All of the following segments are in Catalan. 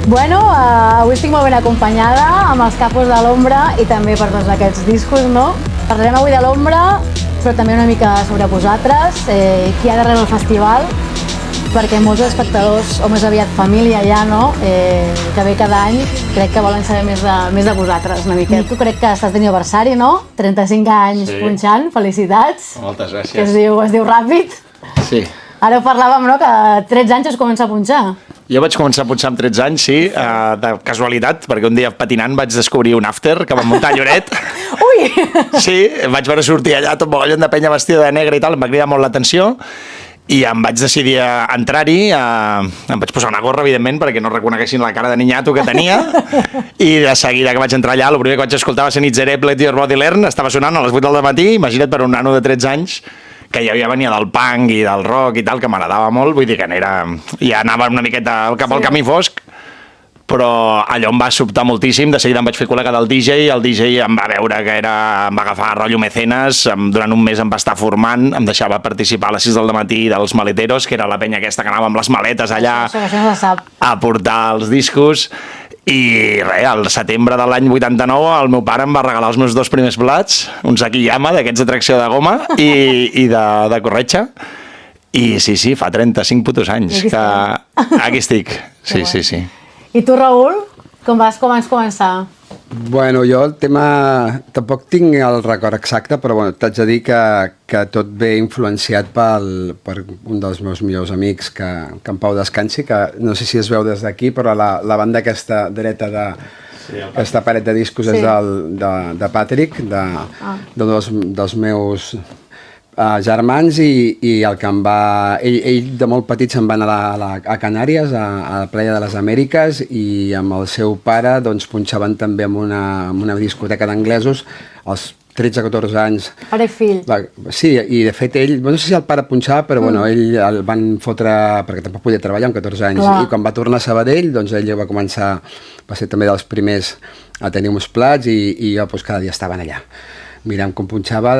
Bueno, avui estic molt ben acompanyada amb els capos de l'Ombra i també per tots aquests discos, no? Parlarem avui de l'Ombra, però també una mica sobre vosaltres, qui hi ha darrere el festival, perquè molts espectadors, o més aviat família ja, no? Que ve cada any, crec que volen saber més de vosaltres una miqueta. Tu crec que estàs d'aniversari, no? 35 anys punxant, felicitats. Moltes gràcies. Que es diu ràpid. Sí. Ara ho parlàvem, no?, que a 13 anys es comença a punxar. Jo vaig començar a punxar amb 13 anys, sí, de casualitat, perquè un dia patinant vaig descobrir un after que vam muntar a Lloret. Ui! Sí, vaig veure sortir allà tot mogollon de penya vestida de negre i tal, em va cridar molt l'atenció i em vaig decidir a entrar-hi, em vaig posar una gorra, evidentment, perquè no reconeguessin la cara de ninyato que tenia, i de seguida que vaig entrar allà, el primer que vaig escoltar va ser Nitzer Eplet, Your Body Learn, estava sonant a les 8 del matí, imagina't per un nano de 13 anys, que ja venia del punk i del rock i tal, que m'agradava molt, vull dir que ja anava una miqueta cap al camí fosc, però allò em va sobtar moltíssim, de seguida em vaig fer col·lega del DJ, el DJ em va veure que em va agafar rotllo mecenes, durant un mes em va estar formant, em deixava participar a les 6 del matí dels maleteros, que era la penya aquesta que anava amb les maletes allà a portar els discos. I res, al setembre de l'any 89 el meu pare em va regalar els meus 2 primers plats, uns Akiyama d'aquests de tracció de goma i de corretxa, i sí, fa 35 putos anys que aquí estic, sí. I tu, Raül, com vas començar? Bueno, jo el tema... Tampoc tinc el record exacte, però bueno, t'haig de dir que tot ve influenciat per un dels meus millors amics, que en Pau descansi, que no sé si es veu des d'aquí, però la banda aquesta dreta aquesta paret de discos és de Patrick, dels meus germans, i el que em va... Ell de molt petit se'n va anar a Canàries, a la Playa de les Amèriques, i amb el seu pare doncs punxaven també en una discoteca d'anglesos als 13-14 anys. Pare i fill. Sí, i de fet ell, no sé si el pare punxava, però bueno, ell el van fotre, perquè tampoc podia treballar amb 14 anys, i quan va tornar a Sabadell, doncs ell va començar, va ser també dels primers a tenir uns plats, i jo cada dia estaven allà. Mirem com punxava,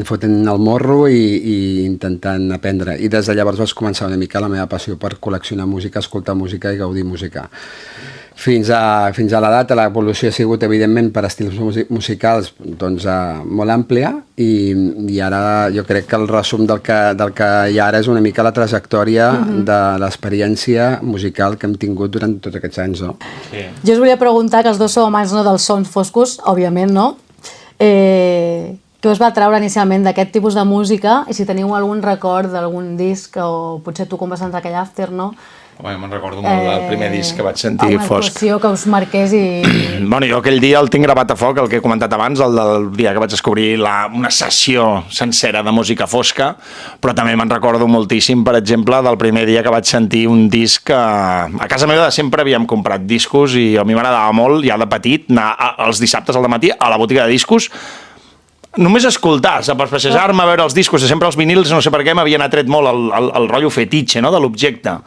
fotent el morro i intentant aprendre. I des de llavors vaig començar una mica la meva passió per col·leccionar música, escoltar música i gaudir música. Fins a la data l'evolució ha sigut, evidentment, per estils musicals doncs, molt àmplia, i ara jo crec que el resum del que hi ha ara és una mica la trajectòria de l'experiència musical que hem tingut durant tots aquests anys. No? Sí. Jo us volia preguntar, que els dos sou amants dels sons foscos, òbviament, no? Què us va atraure inicialment d'aquest tipus de música, i si teniu algun record d'algun disc, o potser tu com vas entrar aquell after, no? Home, me'n recordo molt del primer disc que vaig sentir fosc. Una actuació que us marqués i... Bueno, jo aquell dia el tinc gravat a foc, el que he comentat abans, el del dia que vaig descobrir una sessió sencera de música fosca, però també me'n recordo moltíssim, per exemple, del primer dia que vaig sentir un disc que... A casa meva sempre havíem comprat discos i a mi m'agradava molt, ja de petit, anar els dissabtes al matí a la botiga de discos, només escoltar, per passejar-me a veure els discos, sempre els vinils, no sé per què, m'havien atret molt el rotllo fetitxe, no?, de l'objecte.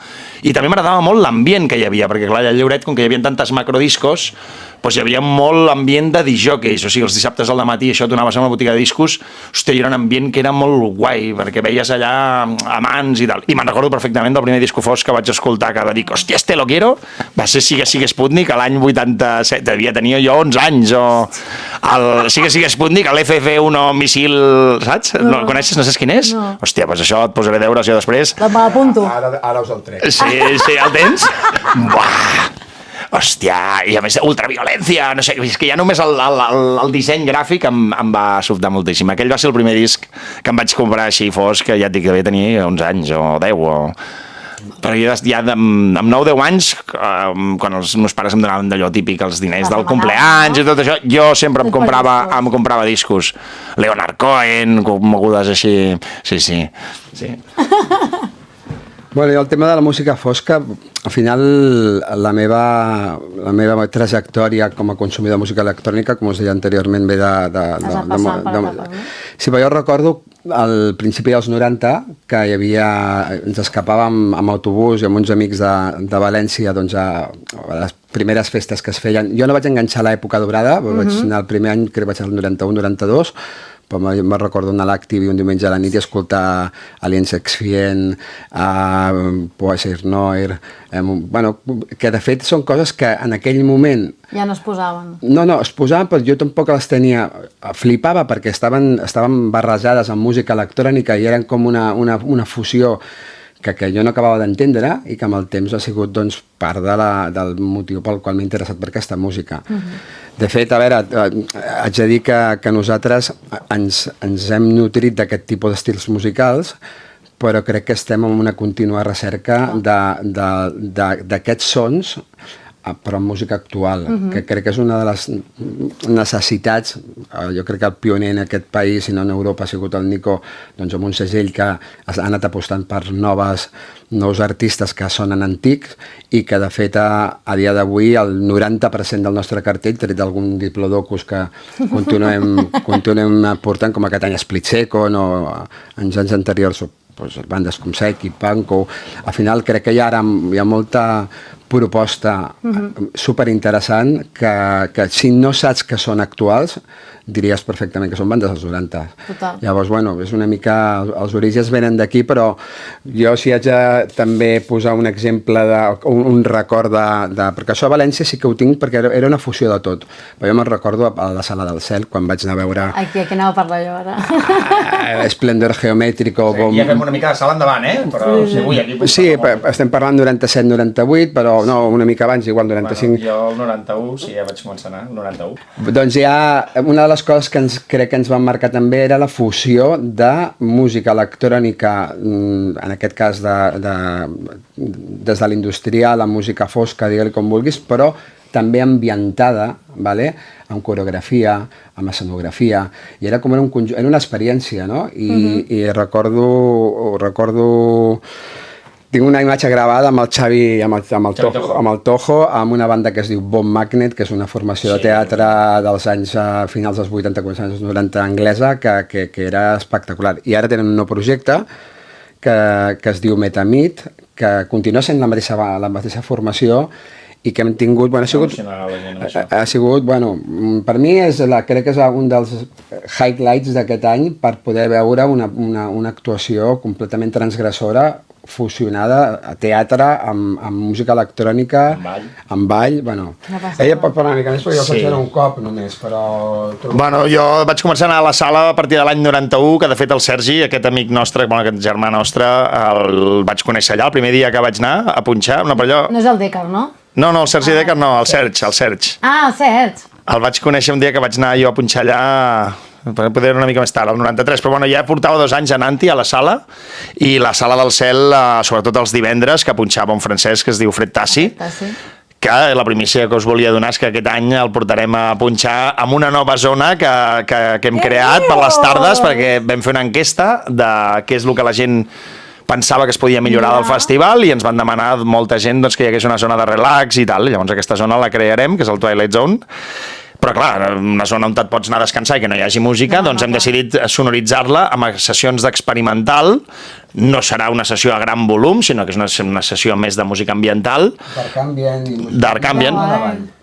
I també m'agradava molt l'ambient que hi havia, perquè clar, allà a Lloret, com que hi havia tantes macrodiscos, doncs hi havia molt ambient de disjòqueis, o sigui, els dissabtes al matí això t'anaves a una botiga de discos, hòstia, hi era un ambient que era molt guai, perquè veies allà amants i tal. I me'n recordo perfectament del primer disco fosc que vaig escoltar, que va dir, hòstia, este lo quiero, va ser Sigue Sigue Sputnik, l'any 87, devia tenir jo 11 anys, o el Sigue Sigue Sputnik, l'FF-1 missil, saps? No el coneixes, no saps quin és? No. Hòstia, doncs això et posaré deures jo després. M'apunto. Ara us el trec. Sí, el tens? Buah! Hòstia, i a més ultraviolència, no sé, és que ja només el disseny gràfic em va sobtar moltíssim. Aquell va ser el primer disc que em vaig comprar així fosc, que ja et dic que devia tenir 11 anys o 10 o... Però ja amb 9-10 anys, quan els meus pares em donaven d'allò típic, els diners del compleanys i tot això, jo sempre em comprava discos. Leonard Cohen, mogudes així... Sí. Bueno, i el tema de la música fosca, al final la meva trajectòria com a consumidor de música electrònica, com us deia anteriorment, ve Sí, però jo recordo al principi dels 90 que ens escapàvem amb autobús i amb uns amics de València doncs, a les primeres festes que es feien. Jo no vaig enganxar l'època dorada, vaig anar el primer any, crec que vaig anar el 91-92, però me recordo anar a l'Activi un diumenge a la nit i escoltar Aliens Exfient, Poesir Noir, bueno, que de fet són coses que en aquell moment... Ja no es posaven. No, es posaven, però jo tampoc les tenia... Flipava perquè estaven barrejades amb música electrònica i eren com una fusió que jo no acabava d'entendre i que amb el temps ha sigut doncs, part del motiu pel qual m'he interessat per aquesta música. De fet, a veure, haig de dir que nosaltres ens hem nutrit d'aquest tipus d'estils musicals, però crec que estem en una contínua recerca d'aquests sons, però en música actual, que crec que és una de les necessitats. Jo crec que el pioner en aquest país, si no en Europa, ha sigut el Nico, doncs amb un segell que ha anat apostant per nous artistes que sonen antics i que de fet a dia d'avui el 90% del nostre cartell, tret d'algun diplodocus que continuem portant, com aquest any Split Second o en anys anteriors bandes com Psyche, Panko. Al final crec que hi ha molta proposta superinteressant que si no saps que són actuals diries perfectament que són bandes dels 90. Total. Llavors, bueno, és una mica... Els orígens venen d'aquí, però jo si haig de també posar un exemple, un record perquè això a València sí que ho tinc perquè era una fusió de tot. Però jo me'n recordo a la Sala del Cel, quan vaig anar a veure... Aquí anava a parlar jo ara. Esplendor Geomètrico... Ja fem una mica de sala endavant, però avui aquí... Sí, estem parlant 97-98, però no, una mica abans, igual 95. Jo el 91, sí, ja vaig començar a anar, el 91. Doncs hi ha una de les coses que crec que ens van marcar també era la fusió de música electrònica, en aquest cas des de l'industrial, la música fosca, digue-li com vulguis, però també ambientada, amb coreografia, amb escenografia, i era com era una experiència, no? I recordo... Tinc una imatge gravada amb el Xavi, amb el Tojo, amb una banda que es diu Bomb Magnet, que és una formació de teatre dels anys finals dels 80, començaments dels 90 anglesa, que era espectacular. I ara tenen un nou projecte que es diu Metamid, que continua sent la mateixa formació i que hem tingut... Ha sigut, per mi crec que és un dels highlights d'aquest any per poder veure una actuació completament transgressora fusionada a teatre, amb música electrònica, amb ball, Ella pot parlar una mica més, perquè jo faig un cop només, però... Jo vaig començar a anar a la sala a partir de l'any 91, que de fet el Sergi, aquest amic nostre, aquest germà nostre, el vaig conèixer allà el primer dia que vaig anar a punxar, però allò... No és el Décar, no? No, el Sergi Décar no, el Sergi. Ah, el Sergi. El vaig conèixer un dia que vaig anar jo a punxar allà... Poder una mica més tard, el 93, però ja portava 2 anys anant-hi a la sala, i la Sala del Cel, sobretot els divendres, que punxava un francès que es diu Fred Tassi, que la primícia que us volia donar és que aquest any el portarem a punxar en una nova zona que hem creat per les tardes, perquè vam fer una enquesta de què és el que la gent pensava que es podia millorar del festival, i ens van demanar molta gent que hi hagués una zona de relax i tal. Llavors aquesta zona la crearem, que és el Twilight Zone. Però clar, una zona on et pots anar a descansar i que no hi hagi música, doncs hem decidit sonoritzar-la amb sessions d'experimental. No serà una sessió a gran volum, sinó que és una sessió més de música ambiental. Dark ambient.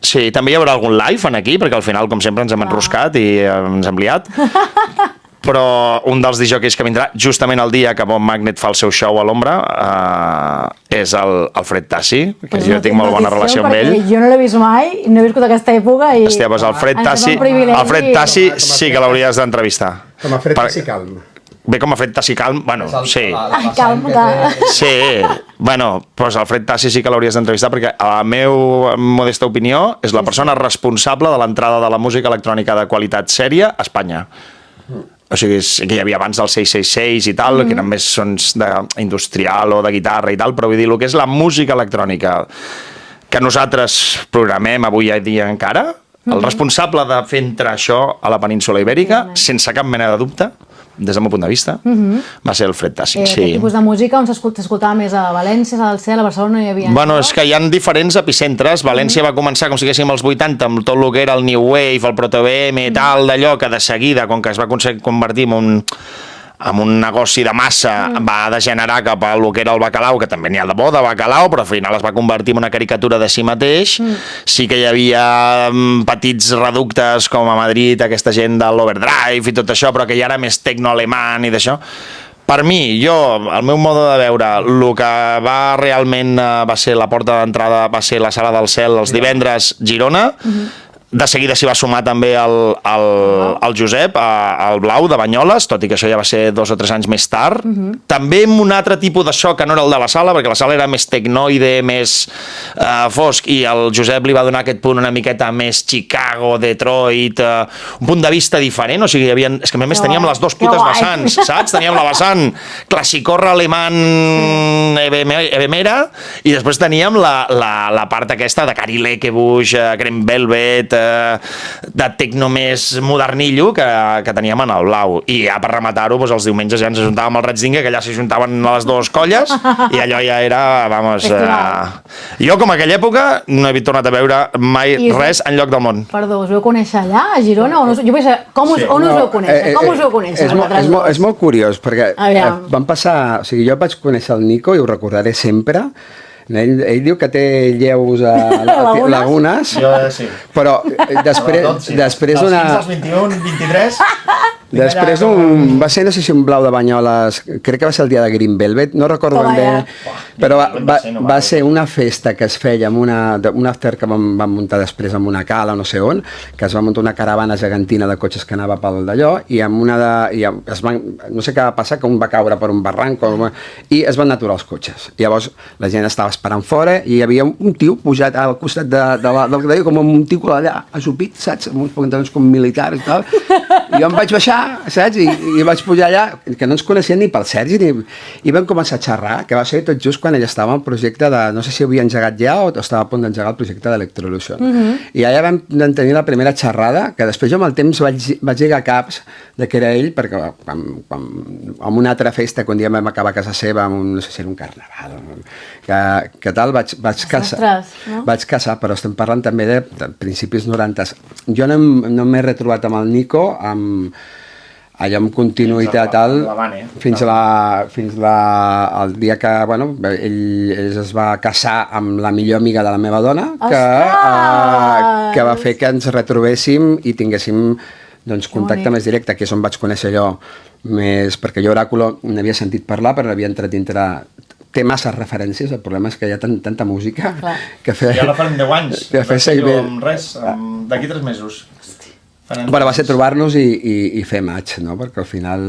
Sí, també hi haurà algun live aquí, perquè al final, com sempre, ens hem enroscat i ens hem liat. Però un dels disjòqueis que vindrà justament el dia que Bomb Magnet fa el seu show a l'ombra és el Fred Tassi, que jo tinc molt bona relació amb ell. Jo no l'he vist mai, no he viscut aquesta època i... Hòstia, doncs el Fred Tassi sí que l'hauries d'entrevistar. Com a Fred Tassi calm. Bé, com a Fred Tassi calm, sí. Calm, sí, doncs el Fred Tassi sí que l'hauries d'entrevistar, perquè a la meva modesta opinió és la persona responsable de l'entrada de la música electrònica de qualitat sèria a Espanya. O sigui, que hi havia abans del 666 i tal, que eren més sons industrial o de guitarra i tal, però vull dir, el que és la música electrònica que nosaltres programem avui dia encara, el responsable de fer entrar això a la península Ibèrica, sense cap mena de dubte, des del meu punt de vista, va ser el Fred Tassi. Aquest tipus de música on s'escoltava més a València, a Sala del Cel, a Barcelona no hi havia... És que hi ha diferents epicentres. València va començar, com si diguéssim, als 80, amb tot el que era el New Wave, el Proto-BM i tal, d'allò que de seguida, com que es va convertir en amb un negoci de massa va degenerar cap a el que era el bacalao, que també n'hi ha de bo de bacalao, però al final es va convertir en una caricatura de si mateix. Sí que hi havia petits reductes com a Madrid, aquesta gent de l'Overdrive i tot això, però que ja era més tecno-alemany i d'això. Per mi, el meu mode de veure, el que realment va ser la porta d'entrada, va ser la Sala del Cel els divendres, Girona. De seguida s'hi va sumar també el Josep, el Blau de Banyoles, tot i que això ja va ser 2 o 3 anys més tard. També amb un altre tipus de so que no era el de la sala, perquè la sala era més tecnoide, més fosc, i el Josep li va donar aquest punt una miqueta més Chicago, Detroit, un punt de vista diferent, o sigui, és que a més teníem les dues putes vessants, saps? Teníem la vessant classicorra alemany Evemera, i després teníem la part aquesta de Cari Lekebusch, Green Velvet, de tecno més modernillo que teníem en el Blau. I ja per rematar-ho, els diumenges ja ens ajuntàvem al Ratzinga, que allà s'ajuntaven a les dues colles, i allò ja era, vamos... Jo, com a aquella època, no he tornat a veure mai res enlloc del món. Perdó, us vau conèixer allà, a Girona? Jo vull saber, on us vau conèixer? Com us vau conèixer? És molt curiós, perquè van passar... O sigui, jo vaig conèixer el Nico i ho recordaré sempre. Ell diu que té lleus a lagunes, però després una... Als 21, 23... Després va ser, no sé si un Blau de Banyoles, crec que va ser el dia de Green Velvet, no recordo ben bé, però va ser una festa que es feia amb un after que vam muntar després amb una cala, no sé on, que es va muntar una caravana gegantina de cotxes que anava pel d'allò, i no sé què va passar, que un va caure per un barranc, i es van aturar els cotxes. Llavors la gent estava esperant fora, i hi havia un tio pujat al costat del que deia, com un tio allà, ajupit, saps, amb uns pantalons com militars i tal, i jo em vaig baixar, saps? I vaig pujar allà, que no ens coneixien ni pel Sergi, i vam començar a xerrar, que va ser tot just quan ell estava en el projecte de, no sé si havia engegat ja o estava a punt d'engegar el projecte d'Electrolution. I allà vam tenir la primera xerrada, que després jo amb el temps vaig llegar caps de que era ell, perquè en una altra festa, que un dia vam acabar a casa seva, no sé si era un carnaval, que tal, vaig casar, però estem parlant també de principis 90. Jo no m'he retrobat amb el Nico, allò amb continuïtat fins al dia que ell es va casar amb la millor amiga de la meva dona, que va fer que ens retrobéssim i tinguéssim contacte més directe, que és on vaig conèixer jo més, perquè jo Oràculo n'havia sentit parlar, però n'havia entrat dintre. Té massa referències, el problema és que hi ha tanta música que ja la farem 10 anys, d'aquí 3 mesos. Va ser trobar-nos i fer match, no? Perquè al final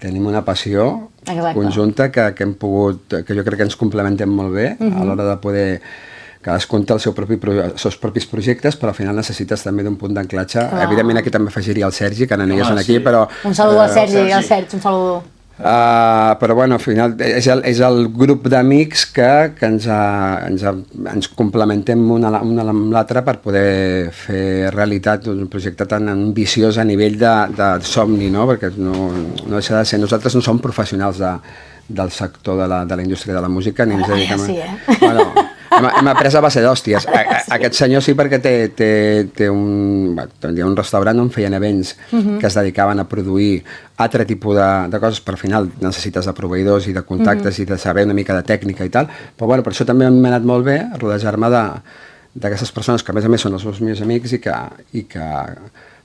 tenim una passió conjunta que hem pogut, que jo crec que ens complementem molt bé a l'hora de poder cadascun té els seus propis projectes, però al final necessites també d'un punt d'anclatge. Evidentment aquí també afegiria el Sergi, que n'anigues aquí, però... Un saludo al Sergi, un saludo. Però bueno, al final és el grup d'amics que ens complementem un amb l'altre per poder fer realitat un projecte tan ambiciós a nivell de somni, no? Perquè no deixa de ser, nosaltres no som professionals del sector de la indústria de la música, ni ens dediquem hem après a base d'hòsties. Aquest senyor sí, perquè té un restaurant on feien events que es dedicaven a produir altre tipus de coses, però al final necessites de proveïdors i de contactes i de saber una mica de tècnica i tal, però bueno, per això també m'ha anat molt bé rodejar-me d'aquestes persones que a més són els meus amics i que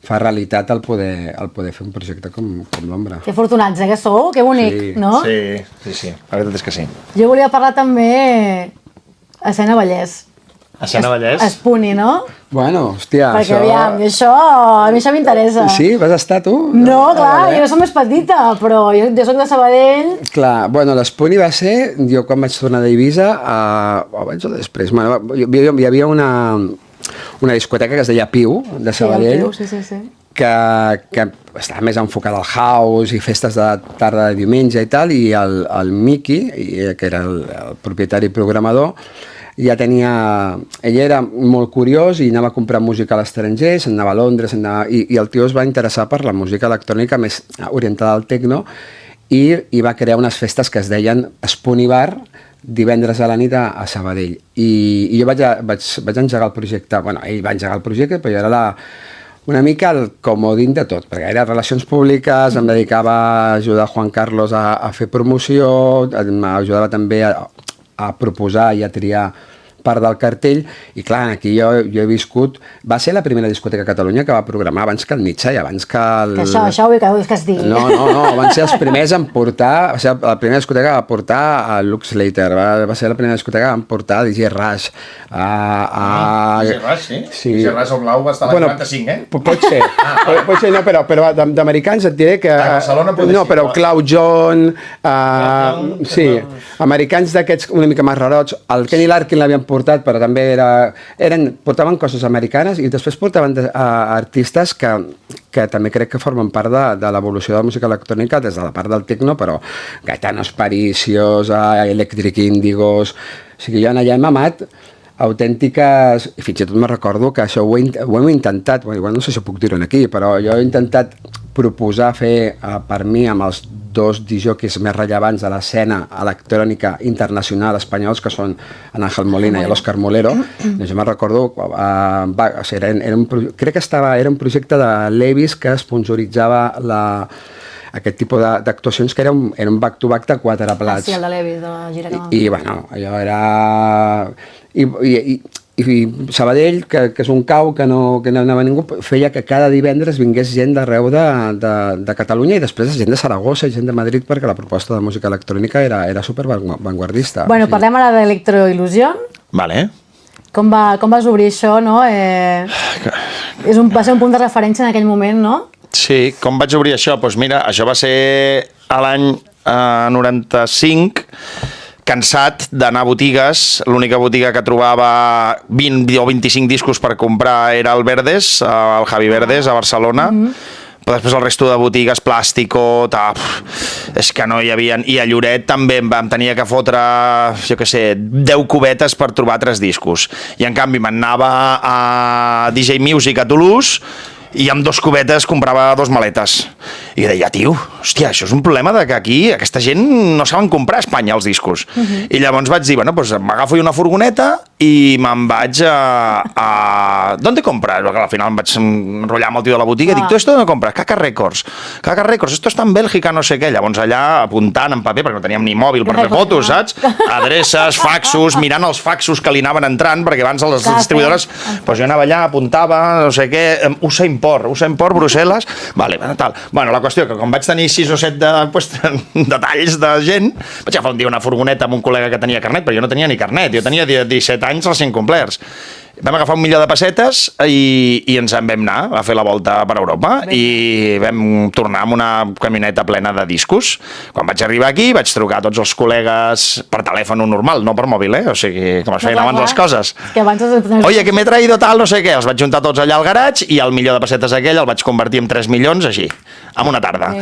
fa realitat el poder fer un projecte com l'Ombra. Que afortunats, que sou, que bonic, no? Sí, la veritat és que sí. Jo volia parlar també Escena Vallès. Escena Vallès? Espuni, no? Bueno, hòstia, perquè aviam, a mi això m'interessa. Sí? Vas estar tu? No, clar, jo no som més petita, però jo soc de Sabadell. Clar, bueno, l'Espuni va ser, jo quan vaig tornar d'Eivissa, abans o després, hi havia una discoteca que es deia Piu, de Sabadell, sí. que estava més enfocada al house i festes de tarda de diumenge i tal, i el Miki, que era el propietari i programador, ja tenia... Ell era molt curiós i anava a comprar música a l'estranger, se'n anava a Londres, i el tio es va interessar per la música electrònica més orientada al techno i va crear unes festes que es deien Spunny Bar, divendres a la nit a Sabadell. I jo vaig engegar el projecte, bueno, ell va engegar el projecte, però jo era una mica el comodín de tot, perquè era relacions públiques, em dedicava a ajudar Juan Carlos a fer promoció, m'ajudava també a proposar i a triar part del cartell, i clar, aquí jo he viscut... Va ser la primera discoteca a Catalunya que va programar abans que el Nietzsche i abans que el... Que això vull que es digui. No, van ser els primers en portar... O sigui, la primera discoteca va portar a Lux Later, va ser la primera discoteca que van portar a DJ Rush. DJ Rush, sí? Sí. DJ Rush al Blau va estar a l'any 95, eh? Pot ser, pot ser, no, però d'americans et diré que... A Barcelona potser no, sí, però Cloud John... sí, americans d'aquests una mica més rarots. El Kenny Larkin l'havien portat, però també portaven coses americanes i després portaven artistes que també crec que formen part de l'evolució de la música electrònica des de la part del techno, però Gaetanos Parisios, Electric Indigos... O sigui, jo allà hem amat autèntiques... I fins i tot me recordo que això ho hem intentat, igual no sé si ho puc dir-ho aquí, però jo he intentat proposar fer per mi amb els dos disjòqueis més rellevants de l'escena electrònica internacional espanyols, que són en Ángel Molina i l'Òscar Molero. Jo me'n recordo, crec que era un projecte de Levis que sponsoritzava aquest tipus d'actuacions, que era un back-to-back de 4 plats. Sí, el de Levis, de la gira que vam. I bueno, allò era... I Sabadell, que és un cau que no anava ningú, feia que cada divendres vingués gent d'arreu de Catalunya i després gent de Saragossa i gent de Madrid, perquè la proposta de música electrònica era super vanguardista. Bueno, parlem ara d'Electroil·lusió. Vale. Com vas obrir això, no? Va ser un punt de referència en aquell moment, no? Sí, com vaig obrir això? Doncs mira, això va ser a l'any 95, cansat d'anar a botigues. L'única botiga que trobava 20 o 25 discos per comprar era el Verdes, el Javi Verdes, a Barcelona. Però després el resto de botigues, Plàstico, és que no hi havia... I a Lloret també em tenia que fotre, jo què sé, 10 cubetes per trobar 3 discos. I en canvi m'anava a DJ Music a Toulouse i amb 2 cubetes comprava 2 maletes. I deia, tio, hòstia, això és un problema de que aquí aquesta gent no saben comprar a Espanya els discos. I llavors vaig dir, bueno, doncs m'agafo una furgoneta i me'n vaig a... ¿Dónde compras? Perquè al final em vaig enrotllar amb el tio de la botiga i dic, ¿tú esto dónde compras? Caca Records. Caca Records, esto está en Bèlgica, no sé què. Llavors allà apuntant en paper, perquè no teníem ni mòbil per fer fotos, saps? Adreces, faxos, mirant els faxos que li anaven entrant, perquè abans les distribuïdores... Doncs jo anava allà, apuntava, no sé què, USA Import, Brussel·les... Vale, tal. Bueno, la qüestió que com vaig tenir 6 o 7 detalls de gent, vaig agafar un dia una furgoneta amb un col·lega que tenia carnet, però jo no tenia ni carnet, jo tenia 17 anys recient complerts. Vam agafar 1.000.000 de pessetes i ens en vam anar a fer la volta per Europa i vam tornar amb una camioneta plena de discos. Quan vaig arribar aquí vaig trucar a tots els col·legues per telèfon normal, no per mòbil, o sigui, com es feien abans les coses. Oye, que m'he traído tal, no sé què. Els vaig juntar tots allà al garatge i el milió de pessetes aquell el vaig convertir en 3 milions, així, en una tarda.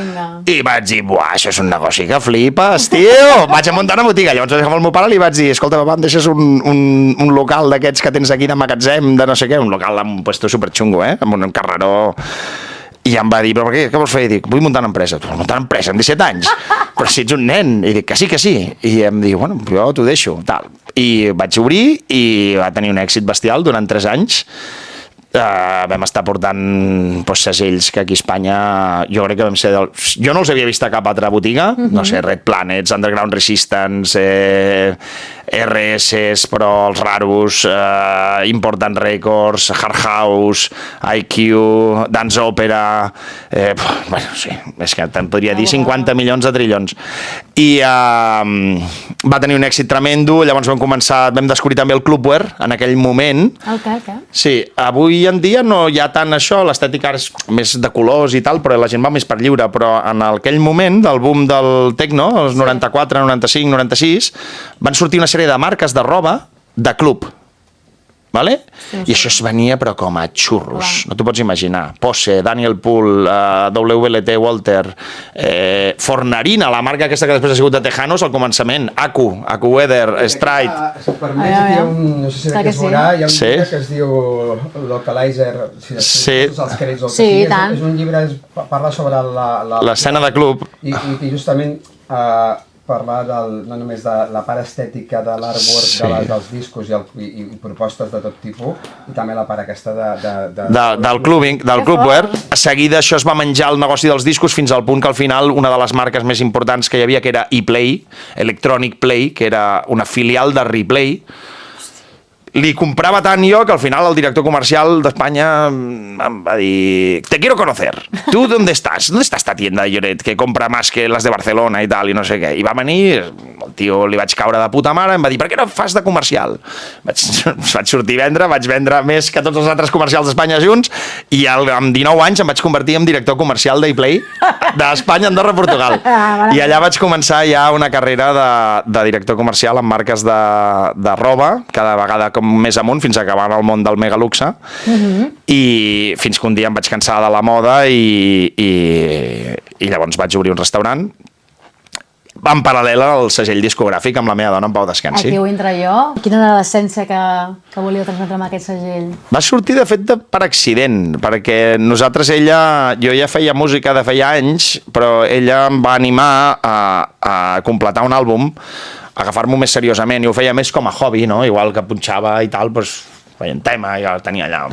I vaig dir, buah, això és un negoci que flipes, tio! Vaig a muntar una botiga. Llavors vaig agafar el meu pare i li vaig dir, escolta, papa, em deixes un local d'aquests que tens aquí de magatzem, de no sé què, un local amb un puesto superxungo, amb un carreró. I em va dir, però què vols fer? I dic, vull muntar una empresa. Tu vols muntar una empresa amb 17 anys? Però si ets un nen. I dic, que sí. I em diu, bueno, jo t'ho deixo, tal. I vaig obrir i va tenir un èxit bestial durant 3 anys. Vam estar portant segells que aquí a Espanya jo crec que vam ser jo no els havia vist a cap altra botiga, no sé, Red Planets, Underground Resistance, RS, però els raros, Important Records, Hard House, IQ, Dance Opera, bueno, sí, és que te'n podria dir 50 milions de trillons. I va tenir un èxit tremendo. Llavors vam descobrir també el Clubwear en aquell moment. Sí, avui en dia no hi ha tant això, l'estètica és més de colors i tal, però la gent va més per lliure, però en aquell moment del boom del techno, els 94, 95, 96, van sortir una sèrie de marques de roba de club. Vale? I això es venia però com a xurros, no t'ho pots imaginar. Pose, Daniel Pool, WLT Walter, Fornarina, la marca aquesta que després ha sigut de Tejanos al començament, Aku Weather, Stride. Si et permets, aquí hi ha no sé si que es veurà, hi ha un llibre que es diu Localizer, sí, i tant. És un llibre que parla sobre l'escena de club. I justament parlar no només de la part estètica de l'artwork dels discos i propostes de tot tipus, i també la part aquesta del clubwear. A seguida això es va menjar el negoci dels discos fins al punt que al final una de les marques més importants que hi havia, que era ePlay, Electronic Play, que era una filial de Replay, li comprava tant jo que al final el director comercial d'Espanya em va dir: te quiero conocer, ¿tú dónde estás? ¿Dónde está esta tienda de Lloret que compra más que las de Barcelona y tal i no sé què? I va venir, el tio li vaig caure de puta mare, em va dir: per què no fas de comercial? Vaig sortir a vendre, vaig vendre més que tots els altres comercials d'Espanya junts i amb 19 anys em vaig convertir en director comercial d'ePlay d'Espanya, Andorra, Portugal. I allà vaig començar ja una carrera de director comercial en marques de roba, cada vegada més amunt, fins a acabar en el món del megaluxe, i fins que un dia em vaig cansar de la moda i llavors vaig obrir un restaurant en paral·lel al segell discogràfic amb la meva dona, en Pau Descansi. Aquí ho entra jo. Quina era l'essència que volíeu transmetre amb aquest segell? Va sortir, de fet, per accident, perquè nosaltres, jo ja feia música de feia anys, però ella em va animar a completar un àlbum, agafar-m'ho més seriosament, i ho feia més com a hobby, no? Igual que punxava i tal, doncs feien tema, ja el tenia allà.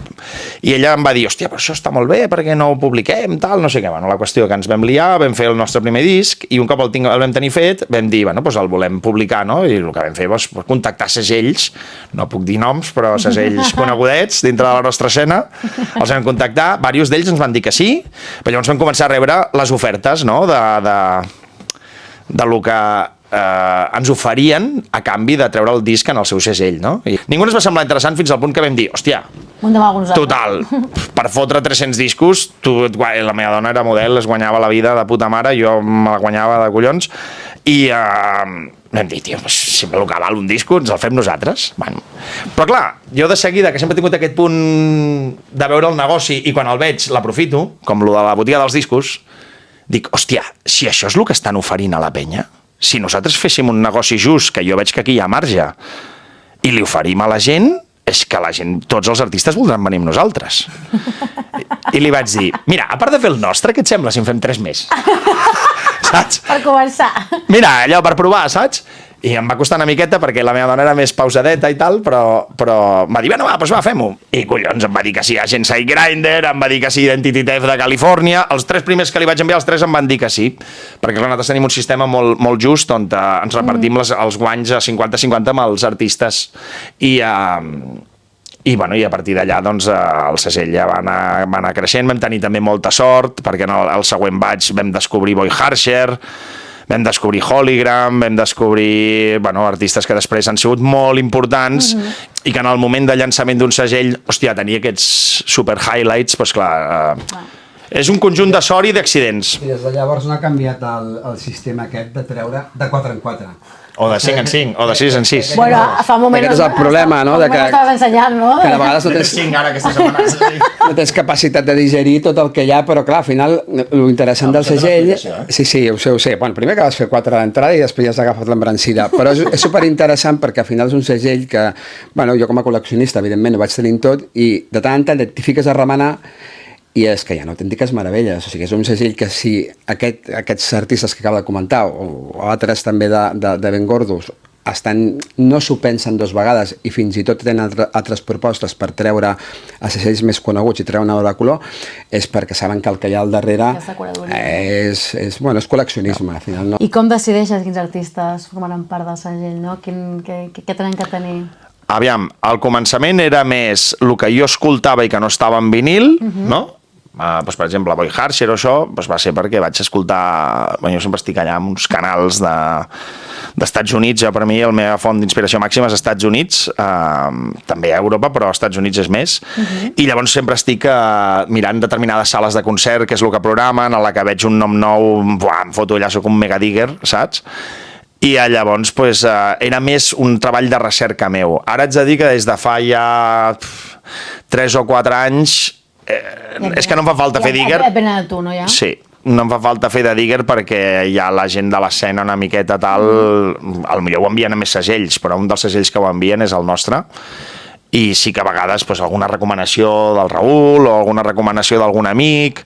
I ella em va dir: hòstia, però això està molt bé, perquè no ho publiquem, tal, no sé què. Bueno, la qüestió que ens vam liar, vam fer el nostre primer disc, i un cop el vam tenir fet, vam dir, bueno, doncs el volem publicar, no? I el que vam fer va contactar segells, no puc dir noms, però segells conegudets dintre de la nostra escena, els vam contactar, diversos d'ells ens van dir que sí, però llavors vam començar a rebre les ofertes, no?, de lo que ens oferien a canvi de treure el disc en el seu segell, no? I ningú ens va semblar interessant fins al punt que vam dir: hòstia, total, per fotre 300 discos, la meva dona era model, es guanyava la vida de puta mare, jo me la guanyava de collons, i vam dir: tio, sempre el que val un disco ens el fem nosaltres. Bueno, però clar, jo de seguida, que sempre he tingut aquest punt de veure el negoci i quan el veig l'aprofito, com lo de la botiga dels discos, dic: hòstia, si això és el que estan oferint a la penya, si nosaltres féssim un negoci just, que jo veig que aquí hi ha marge, i li oferim a la gent, és que la gent, tots els artistes voldran venir amb nosaltres. I li vaig dir: mira, a part de fer el nostre, què et sembla si en fem 3 més? Saps? Per començar. Mira, allò per provar, saps? I em va costar una miqueta perquè la meva dona era més pausadeta i tal, però va dir: bueno, doncs va, fem-ho. I collons, em va dir que sí a Gensai Grinder, em va dir que sí Identity Theft de Califòrnia, els 3 primers que li vaig enviar, els 3 em van dir que sí, perquè nosaltres tenim un sistema molt just on ens repartim els guanys a 50-50 amb els artistes. I bueno, i a partir d'allà doncs, el segell ja va anar creixent, vam tenir també molta sort, perquè en el següent batch vam descobrir Boy Harsher, vam descobrir Hologram, vam descobrir artistes que després han sigut molt importants i que en el moment de llançament d'un segell, hòstia, tenia aquests super highlights, doncs clar, és un conjunt de sort i d'accidents. I des de llavors no ha canviat el sistema aquest de treure de 4 en 4. O de 5 en 5, o de 6 en 6. Bueno, fa un moment... Aquest és el problema, no? Fa un moment estaves ensenyant, no? Que a vegades no tens... 5 ara aquesta setmana. No tens capacitat de digerir tot el que hi ha, però clar, al final, l'interessant del segell... Sí, ho sé. Bueno, primer que vas fer 4 a l'entrada i després ja has agafat l'embrancida. Però és superinteressant perquè al final és un segell que... Bueno, jo com a col·leccionista, evidentment, ho vaig tenint tot i de tant en tant et fiques a remenar i és que hi ha autèntiques meravelles. O sigui, és un segell que si aquests artistes que acaba de comentar o altres també de ben gordos no s'ho pensen 2 vegades i fins i tot tenen altres propostes per treure a segells més coneguts i treure una hora de color, és perquè saben que el que hi ha al darrere és col·leccionisme, al final. No? I com decideixes quins artistes formaran part del segell, no? Què tenen que tenir? Aviam, al començament era més el que jo escoltava i que no estava en vinil, no? Doncs, per exemple, Boy Harsher o això va ser perquè vaig escoltar... Jo sempre estic allà amb uns canals d'Estats Units. Per mi la meva font d'inspiració màxima és Estats Units, també a Europa, però als Estats Units és més. I llavors sempre estic mirant determinades sales de concert, que és el que programen, a la que veig un nom nou, em foto allà, soc un mega digger, saps? I llavors era més un treball de recerca meu. Ara haig de dir que des de fa ja 3 o 4 anys és que no em fa falta fer digger. Ja depèn de tu, no? Sí, no em fa falta fer de digger perquè hi ha la gent de l'escena una miqueta tal, potser ho envien a més segells, però un dels segells que ho envien és el nostre. I sí que a vegades alguna recomanació del Raül o alguna recomanació d'algun amic,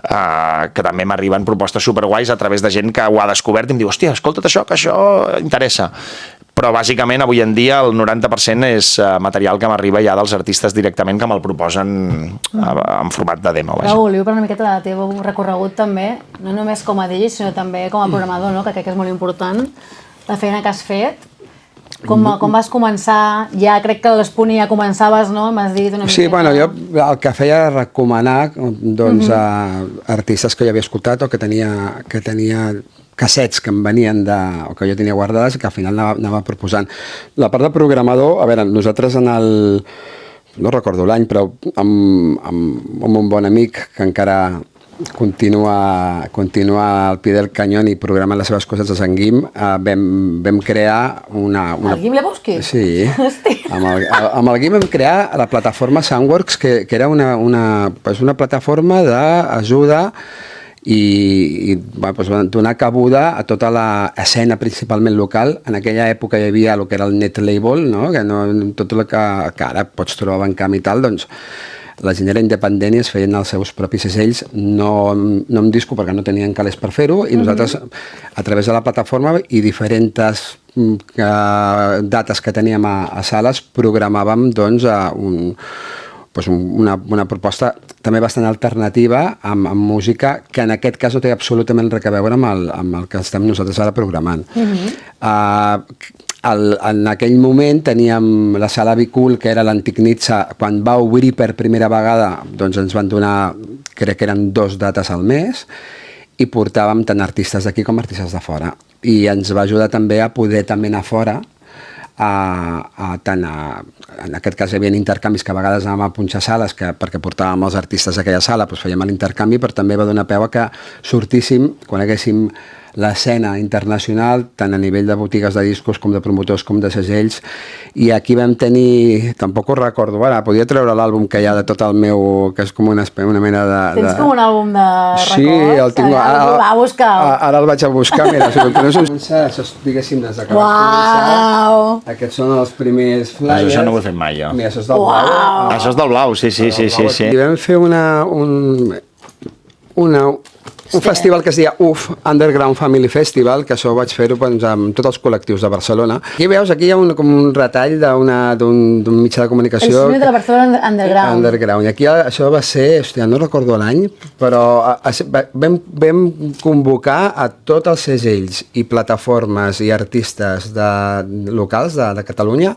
que també m'arriben propostes superguais a través de gent que ho ha descobert i em diu, hòstia, escolta't això, que això interessa. Però bàsicament avui en dia el 90% és material que m'arriba ja dels artistes directament que me'l proposen en format de demo. Raül, volíeu parlar una miqueta del teu recorregut també, no només com a DJ, sinó també com a programador, no? Que crec que és molt important, la feina que has fet. Com vas començar? Ja crec que a l'Espuny ja començaves, no? M'has dit una mica. Sí, bueno, jo el que feia era recomanar doncs, a artistes que jo havia escoltat o que tenia cassets que em venien o que jo tenia guardades i que al final anava proposant. La part de programador, a veure, nosaltres no recordo l'any, però amb un bon amic que encara continua al pie del canyón i programant les seves coses a Sant Guim, vam crear una... El Guim Lebowski? Sí. Amb el Guim vam crear la plataforma Soundworks, que era una plataforma d'ajuda i donar cabuda a tota l'escena principalment local. En aquella època hi havia el que era el net label, no? Tot el que ara pots trobar a Bandcamp i tal, doncs la gent era independent i es feien els seus propis segells, no amb disco perquè no tenien calés per fer-ho, i nosaltres a través de la plataforma i diferents dates que teníem a sales programàvem doncs una proposta també bastant alternativa amb música que en aquest cas no té absolutament res a veure amb el que estem nosaltres ara programant. En aquell moment teníem la sala Bicul, que era l'antic Nitsa. Quan va obrir per primera vegada doncs ens van donar, crec que eren 2 dates al mes, i portàvem tant artistes d'aquí com artistes de fora. I ens va ajudar també a poder també anar fora, en aquest cas hi havia intercanvis que a vegades anàvem a punxar sales perquè portàvem els artistes d'aquella sala, doncs fèiem l'intercanvi, però també va donar peu a que sortíssim, coneguéssim l'escena internacional, tant a nivell de botigues de discos com de promotors com de segells, i aquí vam tenir, tampoc ho recordo ara, podia treure l'àlbum que hi ha de tot el meu, que és com una mena de... Tens com un àlbum de records? Sí, el tinc. Ara el vaig a buscar, mira, això diguéssim des de que vaig començar. Aquests són els primers flyers. Això no ho he fet mai, jo. Mira, això és del blau. Això és del blau, sí. I vam fer un festival que es deia UF, Underground Family Festival, que això ho vaig fer-ho amb tots els col·lectius de Barcelona. Aquí veus, aquí hi ha com un retall d'un mitjà de comunicació. El somni de la Barcelona Underground. I aquí això va ser, hòstia, no recordo l'any, però vam convocar a tots els segells i plataformes i artistes locals de Catalunya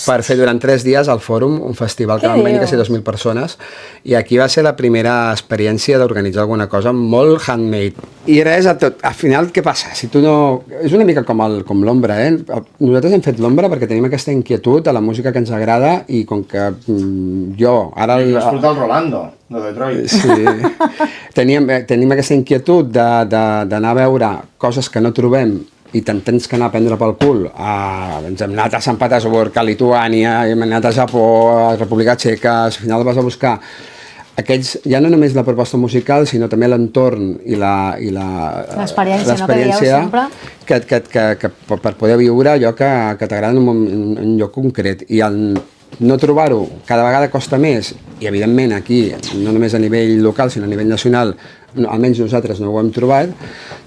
per fer durant 3 dies al Fòrum un festival que van venir quasi 2.000 persones, i aquí va ser la primera experiència d'organitzar alguna cosa molt handmade. I res, al final, què passa? Si tu no... És una mica com l'ombra, eh? Nosaltres hem fet l'ombra perquè tenim aquesta inquietud a la música que ens agrada, i com que jo... Ara escolta el Rolando, de Detroit. Sí. Tenim aquesta inquietud d'anar a veure coses que no trobem i te'n tens que anar a prendre pel cul. Ens hem anat a Sant Petersburg, a Lituània, hem anat a Japó, a República Txeca, al final vas a buscar aquells, ja no només la proposta musical, sinó també l'entorn i l'experiència, no, que dieu sempre, que per poder viure allò que t'agrada en un lloc concret. I el no trobar-ho cada vegada costa més, i evidentment aquí, no només a nivell local, sinó a nivell nacional, almenys nosaltres no ho hem trobat,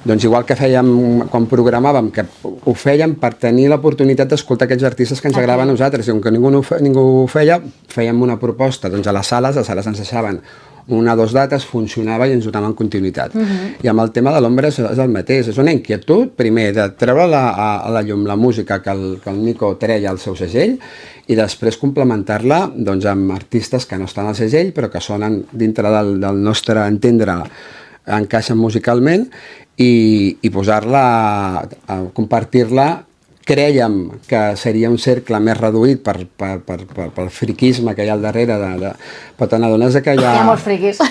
doncs igual que fèiem quan programàvem, que ho fèiem per tenir l'oportunitat d'escoltar aquells artistes que ens agradaven a nosaltres, i com que ningú ho feia, fèiem una proposta doncs a les sales ens deixaven 1 o 2 dates, funcionava i ens donaven continuïtat. I amb el tema de l'ombra és el mateix, és una inquietud, primer, de treure a la llum la música que el Nico treia al seu segell, i després complementar-la doncs, amb artistes que no estan al segell però que sonen dintre del nostre entendre, encaixen musicalment, i posar-la, compartir-la. Crèiem que seria un cercle més reduït pel friquisme que hi ha al darrere, però te n'adones que hi ha molts friquis.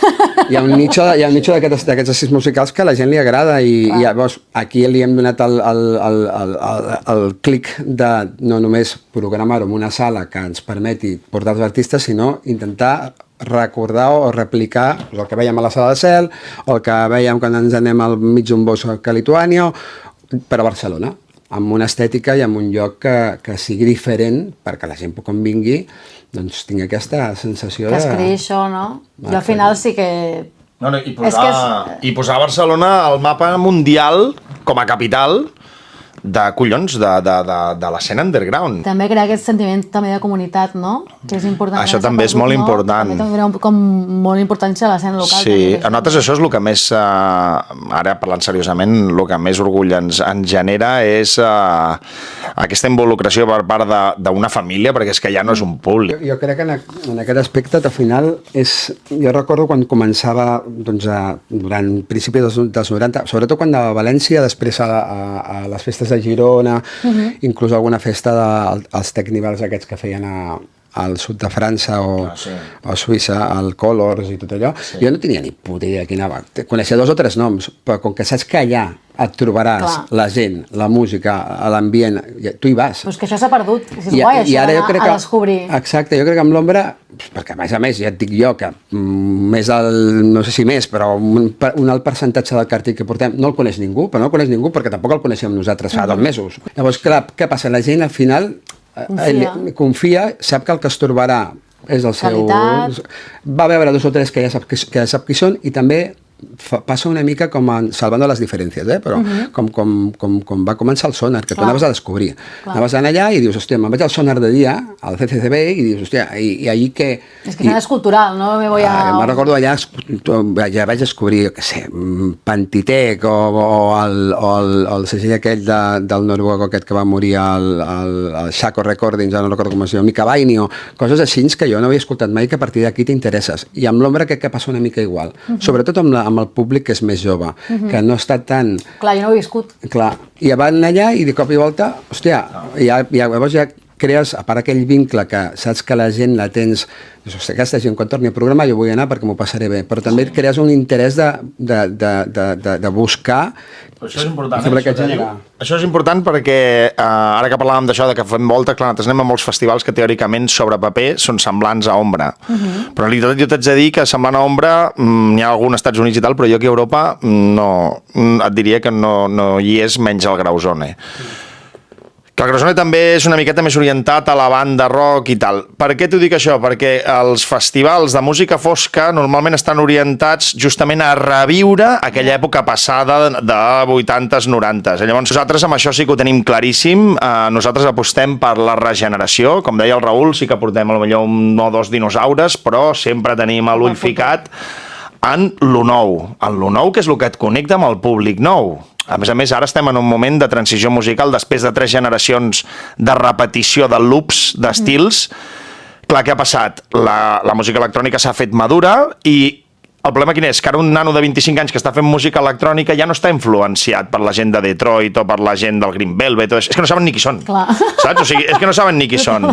Hi ha un nicho d'aquests estils musicals que a la gent li agrada, i llavors aquí li hem donat el clic de no només programar-ho en una sala que ens permeti portar els artistes, sinó intentar recordar o replicar el que vèiem a la sala de Cel, o el que vèiem quan ens anem al mig d'un bosc a Lituània, però a Barcelona, amb una estètica i amb un lloc que sigui diferent perquè la gent quan vingui doncs tingui aquesta sensació que es creï això, no? Jo al final sí que I posar Barcelona al mapa mundial com a capital de collons, de l'escena underground. També crear aquest sentiment també de comunitat, no? Que és important. Això també és molt important. També com molt importància a l'escena local. Sí, a nosaltres això és el que més, ara parlant seriosament, el que més orgull ens genera és aquesta involucració per part d'una família, perquè és que ja no és un públic. Jo crec que en aquest aspecte, al final, jo recordo quan començava, doncs, durant principis dels 90, sobretot quan a València, després a les festes de Girona, inclús alguna festa dels Tecnivals aquests que feien al sud de França o a Suïssa, al Colors i tot allò. Jo no tenia ni puta idea qui anava. Coneixia 2 o 3 noms, però com que saps que allà et trobaràs la gent, la música, l'ambient, tu hi vas. Però és que això s'ha perdut, és guai això d'anar a descobrir. Exacte, jo crec que amb l'Ombra, perquè a més, ja et dic jo que més no sé si més, però un alt percentatge del cartell que portem no el coneix ningú, però no el coneix ningú perquè tampoc el coneixem nosaltres fa 2 mesos. Llavors, clar, què passa? La gent al final confia, sap que el que es trobarà és el seu... Va veure 2 o 3 que ja sap qui són i també passa una mica com salvant les diferències, però com va començar el Sonar, que tu anaves a descobrir. Anaves allà i dius, hòstia, me'n vaig al Sonar de dia, al CCCB, i dius, hòstia, i allí que... És que és cultural, no? Me'n recordo allà, ja vaig descobrir, jo què sé, Pantitec o el segell aquell del noruego aquest que va morir al Shaco Recordings, ja no recordo com es diu, Mica Baini, o coses així que jo no havia escoltat mai, que a partir d'aquí t'interesses. I amb l'Ombra crec que passa una mica igual. Sobretot amb el públic que és més jove, que no està tan... Clar, jo no ho he viscut. Clar, i van allà i de cop i volta, hòstia, llavors ja crees, a part aquell vincle que saps que la gent la tens, aquesta gent quan torni a programa jo vull anar perquè m'ho passaré bé, però també crees un interès de buscar... Això és important, això és important perquè ara que parlàvem d'això de que fem volta, clar, nosaltres anem a molts festivals que teòricament sobre paper són semblants a Ombra, però en realitat jo t'haig de dir que semblant a Ombra n'hi ha algun als Estats Units i tal, però jo aquí a Europa no, et diria que no hi és menys el Grauzone. Que el Grauzone també és una miqueta més orientat a la banda rock i tal. Per què t'ho dic això? Perquè els festivals de música fosca normalment estan orientats justament a reviure aquella època passada de 80s, 90s. Llavors nosaltres amb això sí que ho tenim claríssim. Nosaltres apostem per la regeneració. Com deia el Raül, sí que portem potser 1 o 2 dinosaures, però sempre tenim l'ull ficat en lo nou. En lo nou, que és el que et connecta amb el públic nou. A més, ara estem en un moment de transició musical després de 3 generacions de repetició de loops, d'estils. Clar, què ha passat? La música electrònica s'ha fet madura i el problema quin és? Que ara un nano de 25 anys que està fent música electrònica ja no està influenciat per la gent de Detroit o per la gent del Green Velvet. És que no saben ni qui són. Clar. Saps? O sigui, és que no saben ni qui són.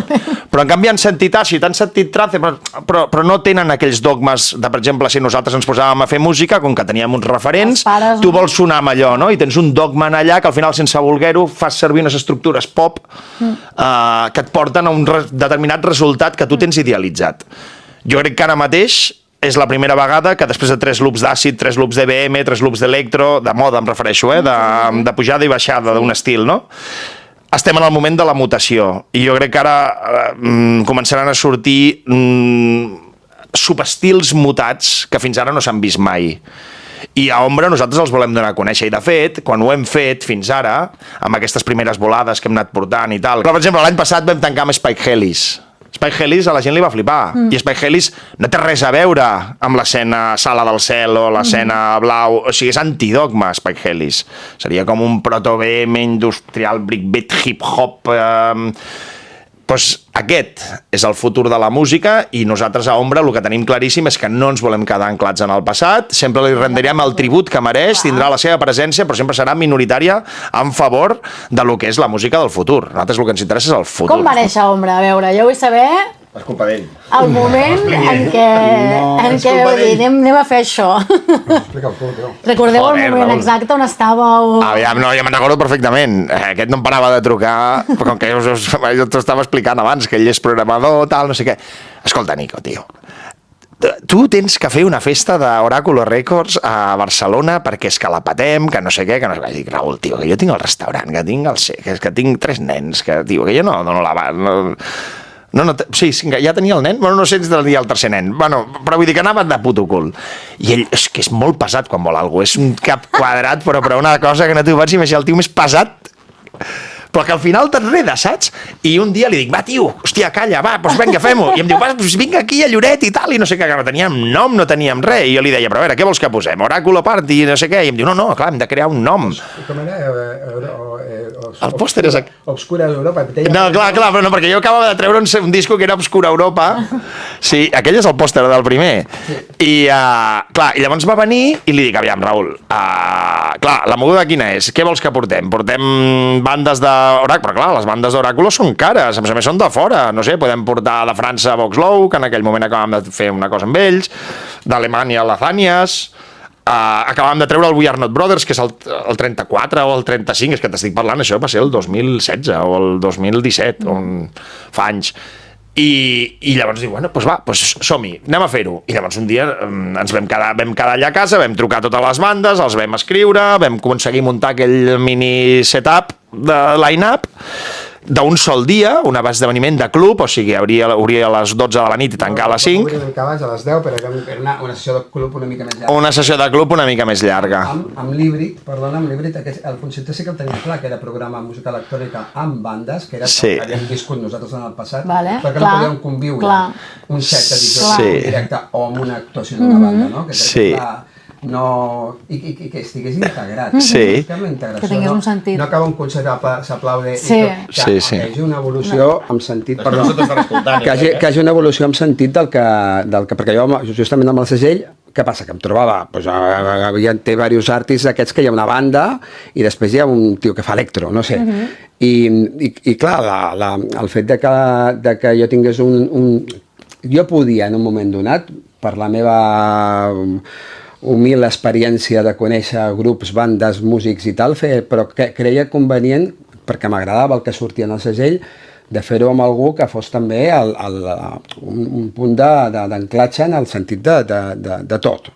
Però en canvi han sentit àcid, han sentit trance, però no tenen aquells dogmes de, per exemple, si nosaltres ens posàvem a fer música, com que teníem uns referents, tu vols sonar amb allò, no? I tens un dogma allà que al final, sense voler-ho, fas servir unes estructures pop que et porten a un determinat resultat que tu tens idealitzat. Jo crec que ara mateix és la primera vegada que després de 3 loops d'àcid, 3 loops d'EBM, 3 loops d'electro, de moda em refereixo, de pujada i baixada d'un estil, no? Estem en el moment de la mutació i jo crec que ara començaran a sortir subestils mutats que fins ara no s'han vist mai. I a Ombra nosaltres els volem donar a conèixer i de fet, quan ho hem fet fins ara, amb aquestes primeres volades que hem anat portant i tal, però per exemple l'any passat vam tancar amb Spike Hellis. Spike Hellis a la gent li va flipar i Spike Hellis no té res a veure amb l'escena Sala del Cel o l'escena Blau, o sigui, és antidogma Spike Hellis, seria com un proto-BM industrial, brickbeat, hip-hop doncs aquest és el futur de la música i nosaltres a Ombra el que tenim claríssim és que no ens volem quedar anclats en el passat, sempre li rendirem el tribut que mereix, tindrà la seva presència, però sempre serà minoritària en favor de lo que és la música del futur. A nosaltres el que ens interessa és el futur. Com va néixer Ombra? A veure, jo vull saber... És culpa d'ell. El moment en què vau dir, anem a fer això. Explica-ho tu, tio. Recordeu el moment exacte on estàveu? Aviam, no, ja me'n recordo perfectament. Aquest no em parava de trucar, com que jo t'ho estava explicant abans, que ell és programador, tal, no sé què. Escolta, Nico, tio, tu tens que fer una festa d'Oráculo Records a Barcelona perquè és que la patem, que no sé què, que no sé què. Dic, Raül, tio, que jo tinc el restaurant, que tinc que tinc 3 nens, que, tio, que jo no dono la... Sí, ja tenia el nen, bueno, no sé si tenia el tercer nen, bueno, però vull dir que anava de puto cul. I ell, és que és molt pesat quan vol alguna cosa, és un cap quadrat, però una cosa que no t'ho pots imaginar, el tio més pesat, però que al final t'enreda, saps? I un dia li dic, va, tio, hòstia, calla, va, doncs vinga, fem-ho. I em diu, va, doncs vinga aquí a Lloret i tal, i no sé què, que no teníem nom, no teníem res. I jo li deia, però a veure, què vols que posem? Oràculo Party, no sé què. I em diu, no, clar, hem de crear un nom. Com era? El pòster és aquí. Obscura Europa. No, clar, però no, perquè jo acabava de treure un disco que era Obscura Europa. Sí, aquell és el pòster del primer. I, clar, i llavors va venir i li dic, aviam, Raül, clar, la moguda quina és? Què vols que portem? Portem bandes d'Oràculo, però clar, les bandes d'Oràculo són cares, a més són de fora, no sé, podem portar de França Voxlow, que en aquell moment acabàvem de fer una cosa amb ells, d'Alemanya Lazanias, acabàvem de treure el We Are Not Brothers, que és el 34 o el 35, és que t'estic parlant, això va ser el 2016 o el 2017, fa anys. I llavors diu, bueno, doncs va, som-hi, anem a fer-ho. I llavors un dia ens vam quedar allà a casa, vam trucar totes les bandes, els vam escriure, vam aconseguir muntar aquell mini setup de line-up d'un sol dia, un esdeveniment de club, o sigui, obria a les 12 de la nit i tancar a les 5. Obrir a les 10, però era una sessió de club una mica més llarga. Una sessió de club una mica més llarga. Amb l'híbrid, el concepte sí que el tenia clar, que era programa música electrònica amb bandes, que era que havíem viscut nosaltres en el passat, perquè no podíem conviure un set de discos en directe o amb una actuació d'una banda, no? Sí. I que estigués integrat. Sí. Que tingués un sentit. No acaba un concert, s'aplaude sí. Que hi hagi una evolució amb sentit, que hi hagi una evolució amb sentit del que perquè jo justament amb el segell, què passa? Que em trobava, té diversos artistes aquests que hi ha una banda i després hi ha un tio que fa electro, no sé. I clar, el fet de que jo tingués jo podia en un moment donat, per la meva humil experiència de conèixer grups, bandes, músics i tal, però creia convenient, perquè m'agradava el que sortia en el segell, de fer-ho amb algú que fos també un punt d'anclatge en el sentit de tot.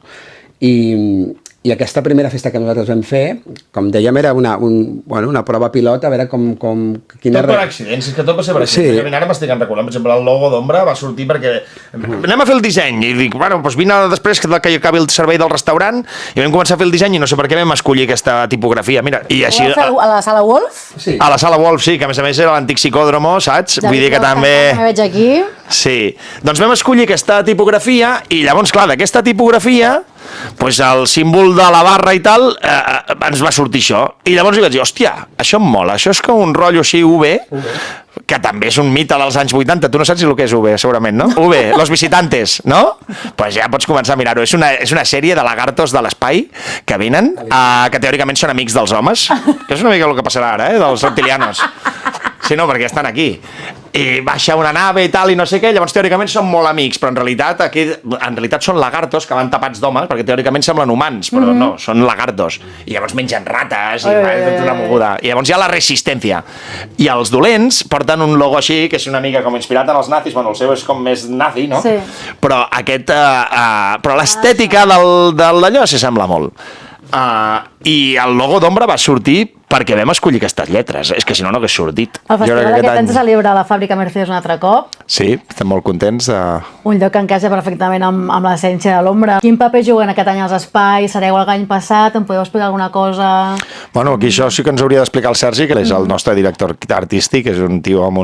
I aquesta primera festa que nosaltres vam fer, com dèiem, era una prova pilot, a veure com... Tot per accidents, és que tot va ser per accidents. Sí. Ara m'estic recordant, per exemple, el logo d'Ombra va sortir perquè... Anem a fer el disseny, i dic, bueno, doncs vine després que acabi el servei del restaurant, i vam començar a fer el disseny, i no sé per què vam escollir aquesta tipografia, mira, i així... A la Sala Wolf? Sí. A la Sala Wolf, sí, que a més era l'antic psicòdromo, saps? Vull dir que també... Me veig aquí. Sí. Doncs vam escollir aquesta tipografia, i llavors, clar, d'aquesta tipografia... pues el símbol de la barra i tal ens va sortir això, i llavors li vaig dir, hòstia, això em mola, això és com un rotllo així UV, que també és un mite dels anys 80, tu no saps el que és UV, segurament, no? UV, Los Visitantes, no? Pues ja pots començar a mirar-ho, és una sèrie de lagartos de l'espai que venen, que teòricament són amics dels homes, que és una mica el que passarà ara, dels reptilianos. Sí, no, perquè estan aquí. I baixa una nave i tal, i no sé què, llavors teòricament són molt amics, però en realitat són lagartos que van tapats d'homes, perquè teòricament semblen humans, però no, són lagartos. I llavors mengen rates, i una moguda. I llavors hi ha la resistència. I els dolents porten un logo així, que és una mica com inspirat en els nazis, bueno, el seu és com més nazi, no? Sí. Però però l'estètica d'allò s'assembla molt. I el logo d'Ombra va sortir perquè vam escollir aquestes lletres, és que si no hagués sortit. El festival aquest any se celebra a la Fàbrica Mercedes un altre cop. Sí, estem molt contents de... Un lloc que encaixa perfectament amb l'essència de l'Ombra. Quin paper juguen aquest any els espais? Sereu l'any passat? Em podeu explicar alguna cosa? Bueno, aquí això sí que ens hauria d'explicar el Sergi, que és el nostre director artístic, és un tio amb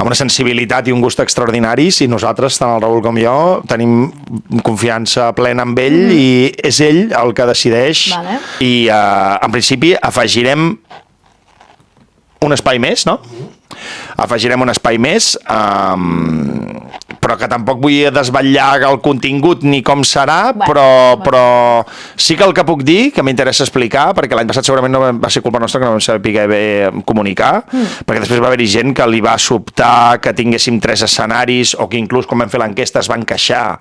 una sensibilitat i un gust extraordinaris, i nosaltres, tant el Raül com jo, tenim confiança plena amb ell, i és ell el que decideix. Vale. I en principi afegirem un espai més, no? Afegirem un espai més, però que tampoc vull desvetllar el contingut ni com serà, però sí que el que puc dir, que m'interessa explicar, perquè l'any passat segurament no va ser culpa nostra que no vam saber bé comunicar, perquè després va haver-hi gent que li va sobtar que tinguéssim 3 escenaris, o que inclús quan vam fer l'enquesta es van queixar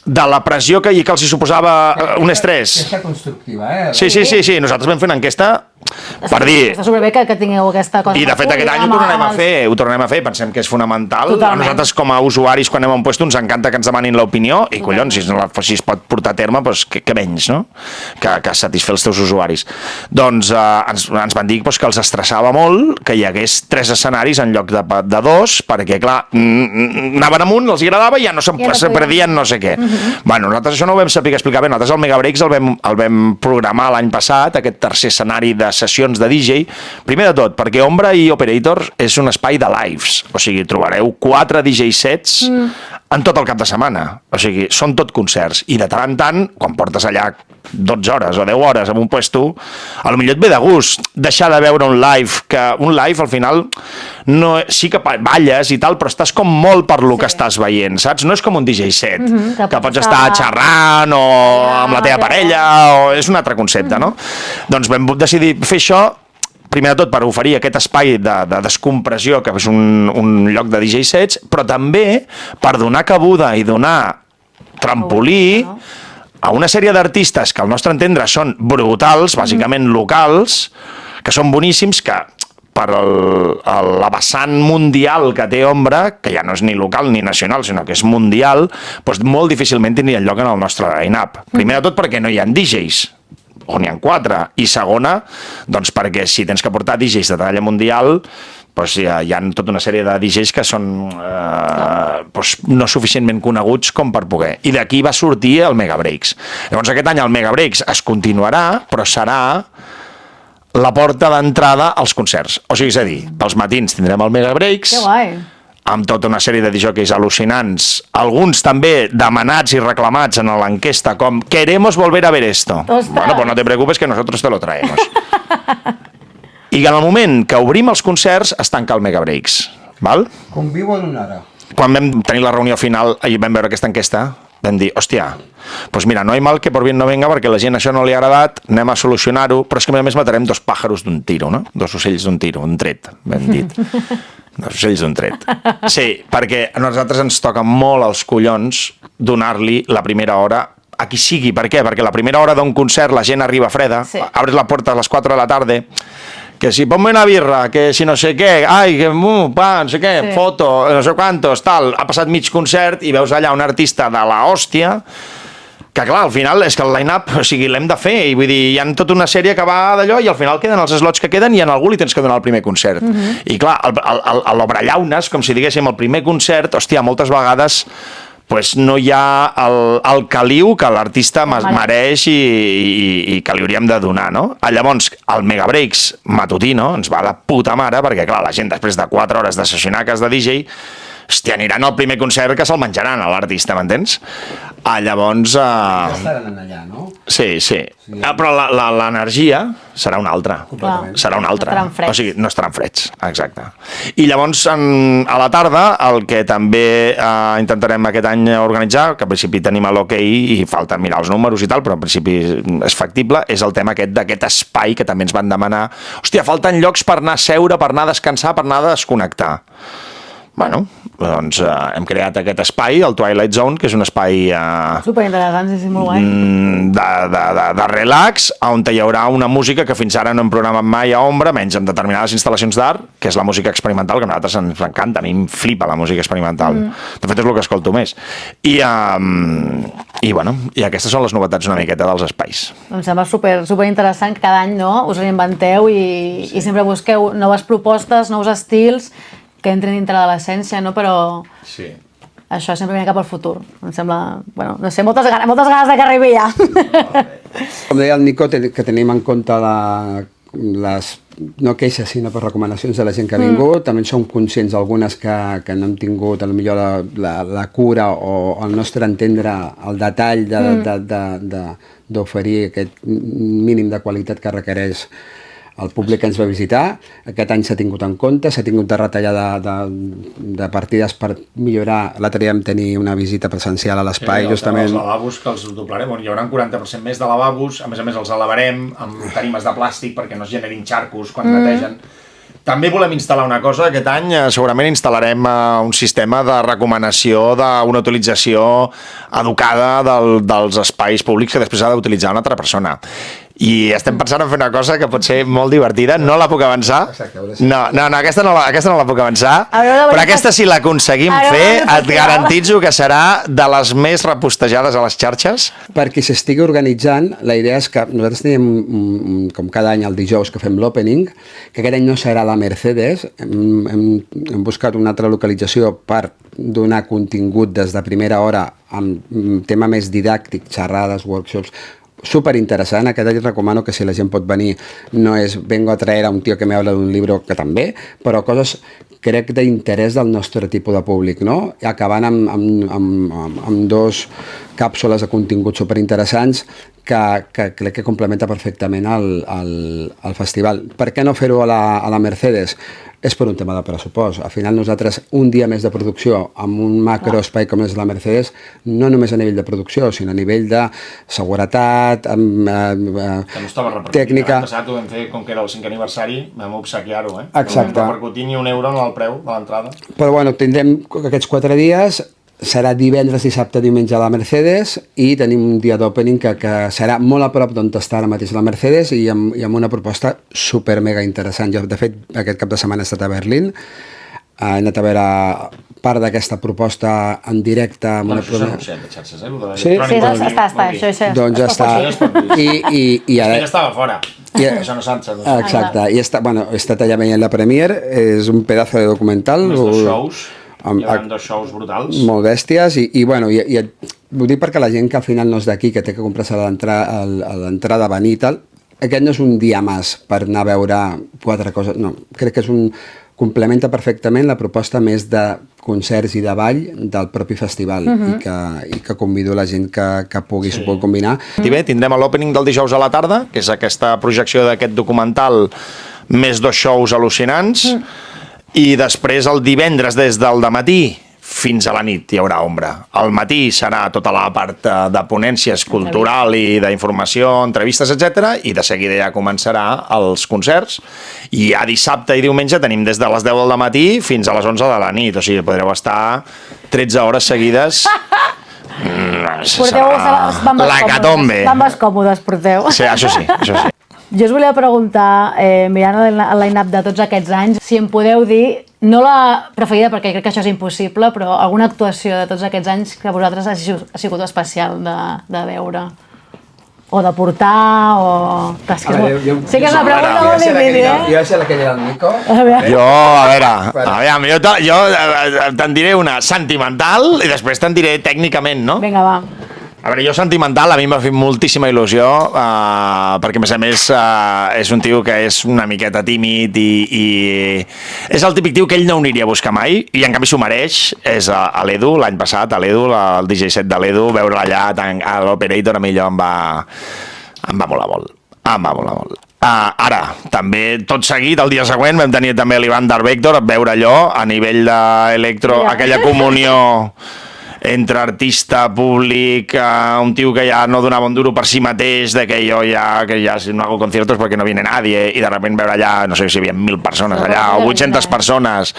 de la pressió que els hi suposava un estrès. Enquesta constructiva, Sí, nosaltres vam fer una enquesta per dir... Està superbé que tingueu aquesta cosa. I de fet aquest any ho tornarem a fer, pensem que és fonamental. Totalment. A nosaltres com a usuaris quan anem a un puesto ens encanta que ens demanin l'opinió i collons, si es pot portar a terme, doncs que menys, no? Que satisfer els teus usuaris. Doncs ens van dir que els estressava molt que hi hagués 3 escenaris en lloc de 2, perquè clar, anaven amunt, els agradava i ja no se perdien no sé què. Bueno, nosaltres això no ho vam saber explicar bé, nosaltres el Mega Breaks el vam programar l'any passat, aquest tercer escenari de sessions de DJ, primer de tot, perquè Ombra i Operator és un espai de lives, o sigui, trobareu 4 DJ sets en tot el cap de setmana, o sigui, són tot concerts, i de tant en tant, quan portes allà 12 hores o 10 hores en un puesto, a lo millor et ve de gust deixar de veure un live, que un live al final no, sí que balles i tal, però estàs com molt per lo que estàs veient, saps? No és com un DJ set, que pots estar xerrant o amb la teva parella, o és un altre concepte, no? Doncs vam decidir fer això primer de tot per oferir aquest espai de descompressió, que és un lloc de DJ sets, però també per donar cabuda i donar trampolí a una sèrie d'artistes que al nostre entendre són brutals, bàsicament locals, que són boníssims, que per la vessant mundial que té Ombra, que ja no és ni local ni nacional, sinó que és mundial, doncs molt difícilment tindrien lloc en el nostre line-up. Primer de tot perquè no hi ha DJs, o n'hi ha 4, i segona, doncs perquè si tens que portar DJs de talla mundial, doncs hi ha tota una sèrie de DJs que són no suficientment coneguts com per poder. I d'aquí va sortir el Mega Breaks. Llavors aquest any el Mega Breaks es continuarà, però serà la porta d'entrada als concerts. O sigui, és a dir, pels matins tindrem el Mega Breaks, que guai, amb tota una sèrie de disjòqueis al·lucinants, alguns també demanats i reclamats en l'enquesta, com «Queremos volver a ver esto». Ostres. Bueno, pues no te preocupes que nosotros te lo traemos. I en el moment que obrim els concerts es tanca el Mega Breaks, val? Convivo en una hora. Quan vam tenir la reunió final i vam veure aquesta enquesta, vam dir, hòstia, pues mira, no hay mal que por bien no venga, perquè la gent això no li ha agradat, anem a solucionar-ho, però és que a més matarem 2 pàjaros d'un tiro, no? 2 ocells d'un tiro, un tret, ben dit. 2 ocells d'un tret. Sí, perquè a nosaltres ens toca molt els collons donar-li la primera hora a qui sigui. Per què? Perquè la primera hora d'un concert la gent arriba freda, abres la porta a les 4 de la tarda, que si ponme una birra, que si no sé què, ai, que no sé què, foto, no sé quantos, tal, ha passat mig concert i veus allà un artista de la hòstia, que clar, al final és que el line-up, o sigui, l'hem de fer, i vull dir, hi ha tota una sèrie que va d'allò i al final queden els slots que queden i a algú li tens que donar el primer concert. I clar, l'obrellaunes, com si diguéssim, el primer concert, hòstia, moltes vegades pues no hi ha el caliu que l'artista mereix i que li hauríem de donar, no? Llavors, el Mega Breaks matutí, no? Ens va de puta mare, perquè clar, la gent després de 4 hores de sessionar a cas de DJ, hòstia, aniran al primer concert que se'l menjaran a l'artista, m'entens? Llavors... Ja estaran allà, no? Sí. Però l'energia serà una altra. Serà una altra. O sigui, no estaran freds, exacte. I llavors, a la tarda, el que també intentarem aquest any organitzar, que al principi tenim l'OKI i falta mirar els números i tal, però al principi és factible, és el tema d'aquest espai que també ens van demanar. Hòstia, falten llocs per anar a seure, per anar a descansar, per anar a desconnectar. Bueno, doncs hem creat aquest espai, el Twilight Zone, que és un espai... Superinteressant, sí, molt guai. De relax, on hi haurà una música que fins ara no hem programat mai a Ombra, menys en determinades instal·lacions d'art, que és la música experimental, que a nosaltres ens encanta, a mi em flipa la música experimental. De fet, és el que escolto més. I aquestes són les novetats una miqueta dels espais. Em sembla superinteressant que cada any us reinventeu i sempre busqueu noves propostes, nous estils, que entren dintre de l'essència, no? Però això sempre viene cap al futur. Em sembla, bueno, no sé, moltes ganes de que arribi ja. Com deia el Nico, que tenim en compte les, no queixes, sinó per recomanacions de la gent que ha vingut. També som conscients algunes que no hem tingut potser la cura o el nostre entendre el detall d'oferir aquest mínim de qualitat que requereix el públic que ens va visitar. Aquest any s'ha tingut en compte, s'ha tingut de retallar de partides per millorar. L'altre dia vam tenir una visita presencial a l'espai, justament. Els lavabos que els doblarem, hi haurà un 40% més de lavabos, a més els elevarem amb tarimes de plàstic perquè no es generin xarcos quan netegen. També volem instal·lar una cosa, aquest any segurament instal·larem un sistema de recomanació d'una utilització educada dels espais públics que després ha d'utilitzar una altra persona. i estem pensant en fer una cosa que pot ser molt divertida, no la puc avançar. No, aquesta no la puc avançar, però aquesta si l'aconseguim fer, et garantitzo que serà de les més repostejades a les xarxes. Per qui s'estigui organitzant, la idea és que nosaltres tenim, com cada any el dijous que fem l'opening, que aquest any no serà la Mercedes, hem buscat una altra localització per donar contingut des de primera hora amb tema més didàctic, xerrades, workshops, superinteressant. Aquest any recomano que si la gent pot venir no és vengo a traer a un tío que me habla d'un llibre, que també, però coses crec d'interès del nostre tipus de públic, no? I acabant amb dos càpsules de contingut superinteressants que crec que complementa perfectament el festival. Per què no fer-ho a la Mercedes? És per un tema de pressupost. Al final nosaltres un dia més de producció amb un macro espai com és la Mercedes, no només a nivell de producció, sinó a nivell de seguretat, tècnica... L'any passat ho vam fer, com que era el 5è aniversari, vam obsequiar-ho, Exacte. No vam repercutir ni €1 en el preu de l'entrada. Però bueno, tindrem aquests 4 dies, serà divendres, dissabte, diumenge a la Mercedes i tenim un dia d'opening que serà molt a prop d'on està ara mateix la Mercedes i amb una proposta super mega interessant. Jo, de fet, aquest cap de setmana he estat a Berlín, he anat a veure part d'aquesta proposta en directe amb una... Això s'ha anunciat de xarxes, Sí, està, això. Doncs ja està. I ara... estava fora. Això no s'ha Exacte. I he estat allà veient la Premiere, és un pedazo de documental. Més dos shows. Hi ha 2 shows brutals. Molt bèsties i ho dic perquè la gent que al final no és d'aquí, que té que comprar-se a l'entrada a venir i tal, aquest no és un dia més per anar a veure 4 coses, no, crec que complementa perfectament la proposta més de concerts i de ball del propi festival i que convido la gent que pugui combinar. I bé, tindrem l'opening del dijous a la tarda, que és aquesta projecció d'aquest documental més 2 shows al·lucinants, i després el divendres des del dematí fins a la nit hi haurà ombra. Al matí serà tota la part de ponències cultural i d'informació, entrevistes, etc. I de seguida ja començarà els concerts. I a dissabte i diumenge tenim des de les 10 del matí fins a les 11 de la nit. O sigui, podreu estar 13 hores seguides. Porteu l'hecatombe. Bambes còmodes porteu. Sí, això sí. Jo us volia preguntar, mirant el line-up de tots aquests anys, si em podeu dir, no la preferida perquè crec que això és impossible, però alguna actuació de tots aquests anys que vosaltres ha sigut especial de veure? O de portar, o... Sí que és una pregunta molt difícil, Jo sé la que era el Nico. Jo te'n diré una sentimental i després te'n diré tècnicament, no? Vinga, va. A veure, jo sentimental, a mi m'ha fet moltíssima il·lusió, perquè a més és un tio que és una miqueta tímid i és el típic tio que ell no aniria a buscar mai, i en canvi s'ho mereix, és a l'Edu, l'any passat, a l'Edu, el DJ set de l'Edu, veure allà a l'Operator, a mi allò em va molar molt. Ara, també, tot seguit, el dia següent vam tenir també l'Ivan Darbector, veure allò a nivell d'electro, aquella comunió entre artista, públic, un tio que ja no donava un duro per si mateix, de que jo ja si no hago conciertos perquè no viene nadie, i de repente veure allà, no sé si hi havia 1.000 persones allà, o 800 persones,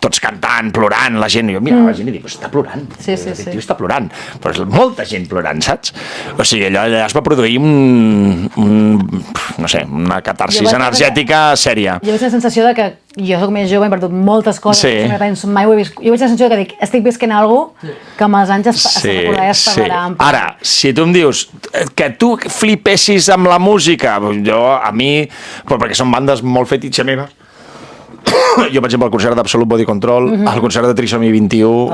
tots cantant, plorant, la gent, i jo mirava la gent i dic, està plorant, aquest tio està plorant, però és molta gent plorant, saps? O sigui, allà es va produir no sé, una catarsis energètica sèria. Jo veig la sensació de que jo soc més jove, he perdut moltes coses, mai ho he viscut. Jo veig la sensació que dic, estic visquent alguna cosa que amb els anys es recordarà i es parlarà. Ara, si tu em dius que tu flipessis amb la música, a mi, perquè són bandes molt fetitxa meves, jo, per exemple, el concert d'Absolut Body Control, el concert de Trisomy 21,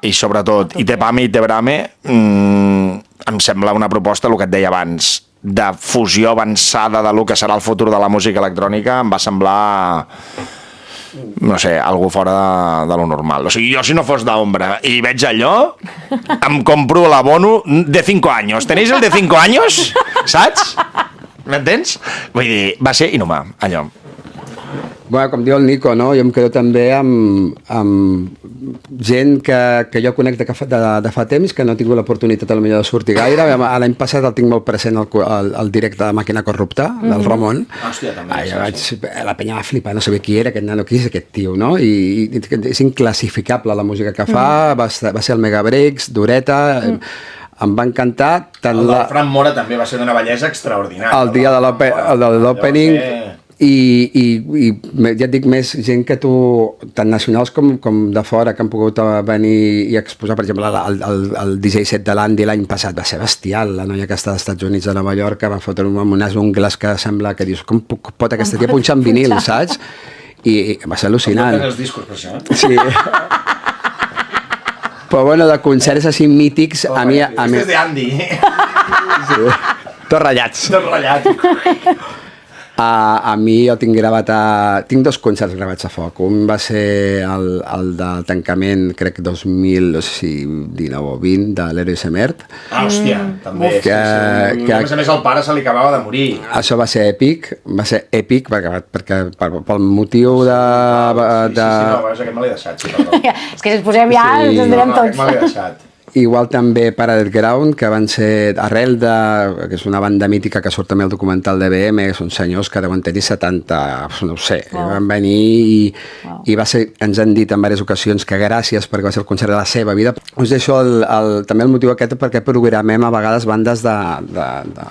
i sobretot Itepame i Itebrame, em sembla una proposta, el que et deia abans, de fusió avançada de lo que serà el futur de la música electrònica, em va semblar, no sé, algú fora de lo normal. O sigui, jo si no fos d'ombra i veig allò, em compro l'abono de 5 anys. Tenéis el de 5 anys? Saps? M'entens? Vull dir, va ser inhumà, allò. Bueno, com diu el Nico, no? Jo em quedo també amb gent que jo conec de fa temps, que no he tingut l'oportunitat potser de sortir gaire. L'any passat el tinc molt present el directe de Màquina Corrupta, del Ramon. Hòstia, també. La penya va flipar, no sabia qui era aquest nano, qui és aquest tio, no? I és inclassificable la música que fa, va ser el Mega Breaks, Dureta... em va encantar tant El del Fran Mora també va ser d'una bellesa extraordinària. el dia de l'opening i ja et dic, més gent que tu, tant nacionals com de fora, que han pogut venir i exposar, per exemple, el DJ set de l'Andy l'any passat va ser bestial, la noia que està als Estats Units, a Nova York, va fotre amb unes ungles que sembla que dius, com pot aquesta tia punxar en vinil, saps? I va ser al·lucinant. Els discos, per això, Sí. Però bueno, de concerts així mítics, a mi... Este és d'Andy. Sí. Tots ratllats. Tot ratllat. A mi jo tinc tinc 2 concerts gravats a foc. Un va ser el del tancament, crec, 2000, no sé si 19 o 20, de l'Heroi Semert. Hòstia, també. Que, a més al pare se li acabava de morir. Això va ser èpic perquè pel motiu de... Sí, no, és aquest me l'he deixat. Sí, perdó. És que si ens posem ja, ens en direm tots. Aquest me l'he deixat. Igual també Paradise Ground, que van ser arrel que és una banda mítica que surt també al documental d'EBM, que són senyors que deuen tenir 70, no ho sé, van venir i va ser, ens han dit en diverses ocasions que gràcies perquè va ser el concert de la seva vida. Us deixo també el motiu aquest perquè programem a vegades bandes de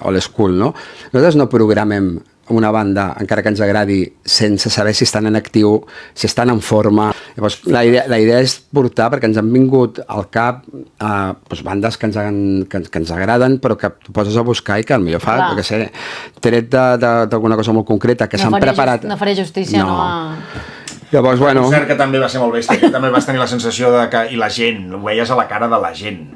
old school, no? Nosaltres no programem una banda, encara que ens agradi, sense saber si estan en actiu, si estan en forma. Llavors, la idea és portar, perquè ens han vingut al cap bandes que ens agraden, però que tu poses a buscar i que potser fa, jo què sé, tret d'alguna cosa molt concreta, que s'han preparat... No faré justícia, no? Llavors, bueno... Un concert que també va ser molt bèstia, que també vas tenir la sensació de que... I la gent, ho veies a la cara de la gent,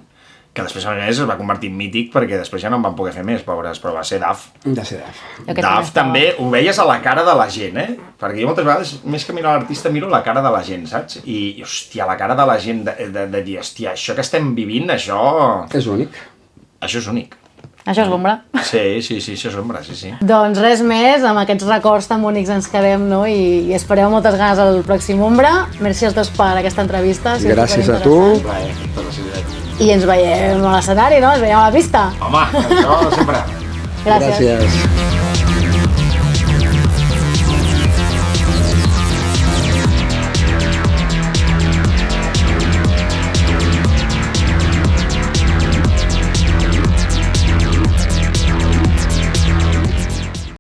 que després a més es va convertir en mític perquè després ja no en van poder fer més, pobres, però va ser Daf. Daf també, ho veies a la cara de la gent, perquè jo moltes vegades, més que mirar l'artista, miro la cara de la gent, saps? I hòstia, la cara de la gent de dir, hòstia, això que estem vivint, això... És únic. Això és únic. Això és l'ombra. Sí, això és l'ombra, sí. Doncs res més, amb aquests records tan bonics ens quedem, no? I espereu moltes ganes al pròxim Ombra. Merci als dos per aquesta entrevista. Gràcies a tu. I ens veiem a l'escenari, no? Ens veiem a la pista. Home, això sempre. Gràcies. Gràcies.